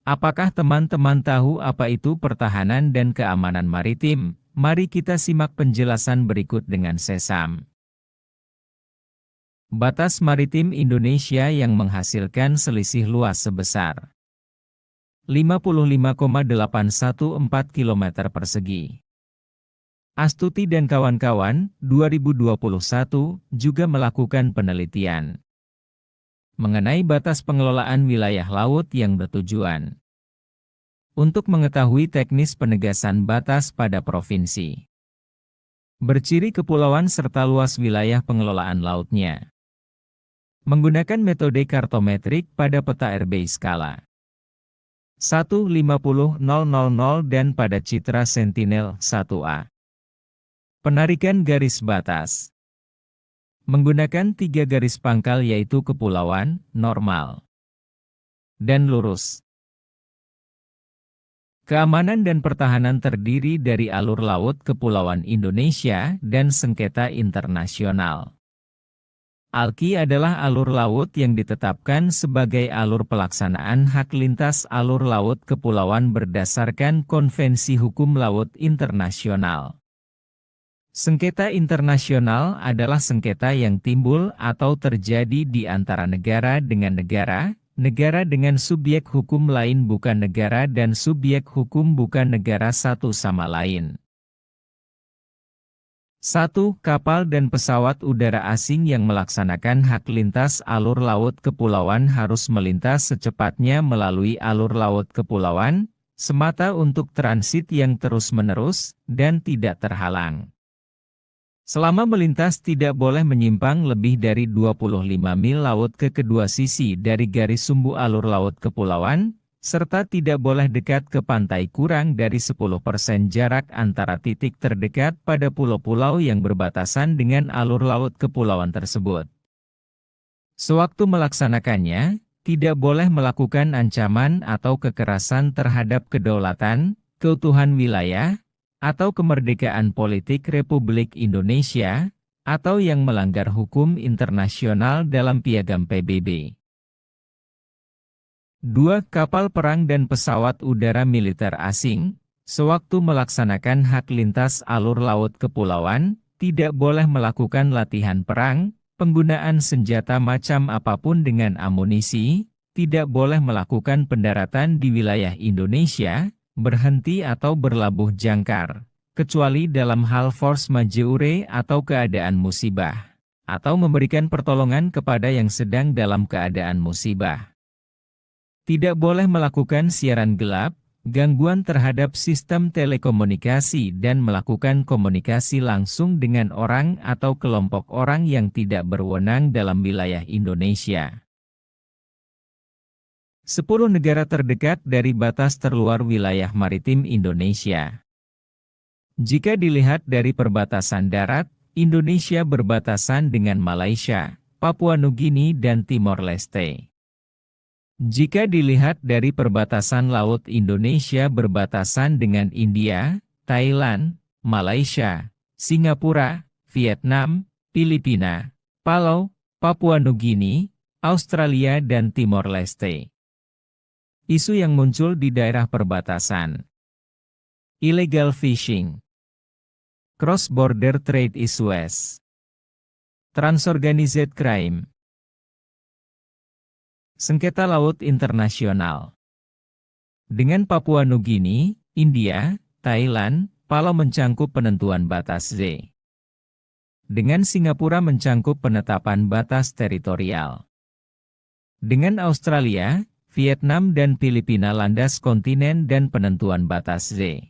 Apakah teman-teman tahu apa itu pertahanan dan keamanan maritim? Mari kita simak penjelasan berikut dengan sesam. Batas maritim Indonesia yang menghasilkan selisih luas sebesar 55,814 km persegi. Astuti dan kawan-kawan, 2021, juga melakukan penelitian mengenai batas pengelolaan wilayah laut yang bertujuan untuk mengetahui teknis penegasan batas pada provinsi, berciri kepulauan serta luas wilayah pengelolaan lautnya. Menggunakan metode kartometrik pada peta RB skala 150.000 dan pada citra Sentinel 1A. Penarikan garis batas menggunakan 3 garis pangkal yaitu kepulauan, normal, dan lurus. Keamanan dan pertahanan terdiri dari alur laut kepulauan Indonesia dan sengketa internasional. ALKI adalah alur laut yang ditetapkan sebagai alur pelaksanaan hak lintas alur laut kepulauan berdasarkan Konvensi Hukum Laut Internasional. Sengketa internasional adalah sengketa yang timbul atau terjadi di antara negara dengan negara, negara dengan subjek hukum lain bukan negara dan subjek hukum bukan negara satu sama lain. 1. Kapal dan pesawat udara asing yang melaksanakan hak lintas alur laut kepulauan harus melintas secepatnya melalui alur laut kepulauan, semata untuk transit yang terus-menerus, dan tidak terhalang. Selama melintas tidak boleh menyimpang lebih dari 25 mil laut ke kedua sisi dari garis sumbu alur laut kepulauan, serta tidak boleh dekat ke pantai kurang dari 10% jarak antara titik terdekat pada pulau-pulau yang berbatasan dengan alur laut kepulauan tersebut. Sewaktu melaksanakannya, tidak boleh melakukan ancaman atau kekerasan terhadap kedaulatan, keutuhan wilayah, atau kemerdekaan politik Republik Indonesia, atau yang melanggar hukum internasional dalam piagam PBB. 2. Kapal perang dan pesawat udara militer asing, sewaktu melaksanakan hak lintas alur laut kepulauan, tidak boleh melakukan latihan perang, penggunaan senjata macam apapun dengan amunisi, tidak boleh melakukan pendaratan di wilayah Indonesia, berhenti atau berlabuh jangkar, kecuali dalam hal force majeure atau keadaan musibah, atau memberikan pertolongan kepada yang sedang dalam keadaan musibah. Tidak boleh melakukan siaran gelap, gangguan terhadap sistem telekomunikasi dan melakukan komunikasi langsung dengan orang atau kelompok orang yang tidak berwenang dalam wilayah Indonesia. 10 negara terdekat dari batas terluar wilayah maritim Indonesia. Jika dilihat dari perbatasan darat, Indonesia berbatasan dengan Malaysia, Papua Nugini dan Timor Leste. Jika dilihat dari perbatasan laut, Indonesia berbatasan dengan India, Thailand, Malaysia, Singapura, Vietnam, Filipina, Palau, Papua Nugini, Australia dan Timor Leste. Isu yang muncul di daerah perbatasan. Illegal fishing. Cross-border trade issues. Transorganized crime. Sengketa laut internasional. Dengan Papua Nugini, India, Thailand, Palau mencangkup penentuan batas Z. Dengan Singapura mencangkup penetapan batas teritorial. Dengan Australia, Vietnam dan Filipina landas kontinen dan penentuan batas Z.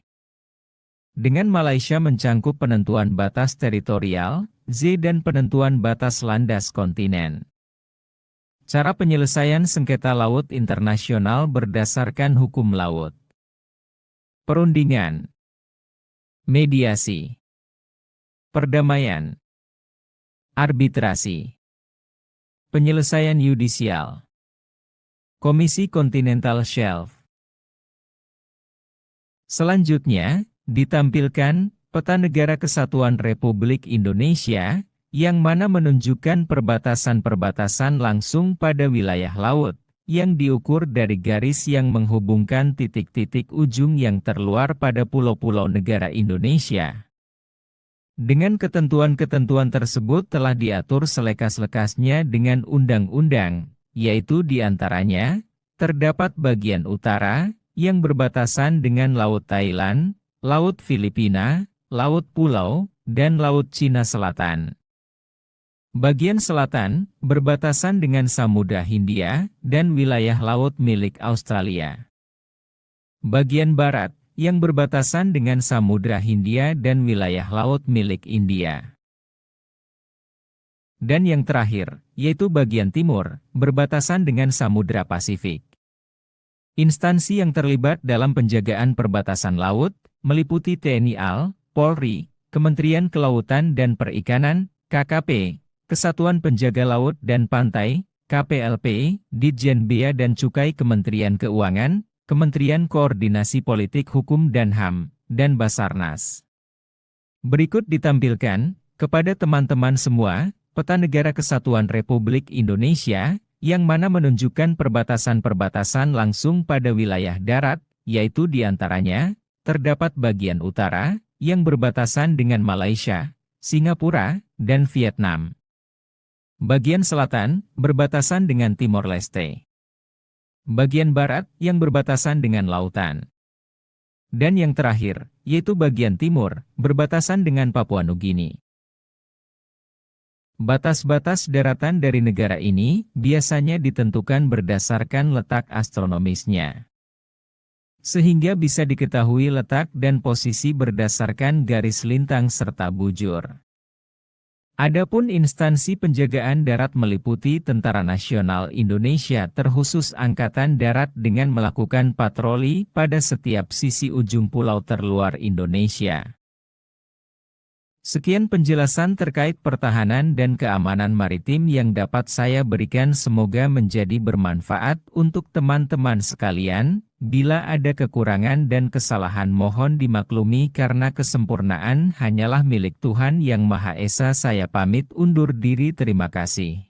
Dengan Malaysia mencangkup penentuan batas teritorial, Z dan penentuan batas landas kontinen. Cara penyelesaian sengketa laut internasional berdasarkan hukum laut. Perundingan. Mediasi. Perdamaian. Arbitrasi. Penyelesaian yudisial. Komisi Continental Shelf. Selanjutnya, ditampilkan peta negara kesatuan Republik Indonesia yang mana menunjukkan perbatasan-perbatasan langsung pada wilayah laut, yang diukur dari garis yang menghubungkan titik-titik ujung yang terluar pada pulau-pulau negara Indonesia. Dengan ketentuan-ketentuan tersebut telah diatur selekas-lekasnya dengan undang-undang, yaitu diantaranya, terdapat bagian utara, yang berbatasan dengan Laut Thailand, Laut Filipina, Laut Pulau, dan Laut Cina Selatan. Bagian selatan, berbatasan dengan Samudra Hindia, dan wilayah laut milik Australia. Bagian barat, yang berbatasan dengan Samudra Hindia dan wilayah laut milik India. Dan yang terakhir, yaitu bagian timur, berbatasan dengan Samudra Pasifik. Instansi yang terlibat dalam penjagaan perbatasan laut, meliputi TNI AL, Polri, Kementerian Kelautan dan Perikanan, KKP, Kesatuan Penjaga Laut dan Pantai, KPLP, Ditjen Bea dan Cukai Kementerian Keuangan, Kementerian Koordinasi Politik Hukum dan HAM, dan Basarnas. Berikut ditampilkan, kepada teman-teman semua, peta negara kesatuan Republik Indonesia, yang mana menunjukkan perbatasan-perbatasan langsung pada wilayah darat, yaitu diantaranya, terdapat bagian utara, yang berbatasan dengan Malaysia, Singapura, dan Vietnam. Bagian selatan, berbatasan dengan Timor Leste. Bagian barat, yang berbatasan dengan lautan. Dan yang terakhir, yaitu bagian timur, berbatasan dengan Papua Nugini. Batas-batas daratan dari negara ini, biasanya ditentukan berdasarkan letak astronomisnya. Sehingga bisa diketahui letak dan posisi berdasarkan garis lintang serta bujur. Adapun instansi penjagaan darat meliputi Tentara Nasional Indonesia terkhusus Angkatan Darat dengan melakukan patroli pada setiap sisi ujung pulau terluar Indonesia. Sekian penjelasan terkait pertahanan dan keamanan maritim yang dapat saya berikan, semoga menjadi bermanfaat untuk teman-teman sekalian. Bila ada kekurangan dan kesalahan mohon dimaklumi karena kesempurnaan hanyalah milik Tuhan Yang Maha Esa. Saya pamit undur diri, terima kasih.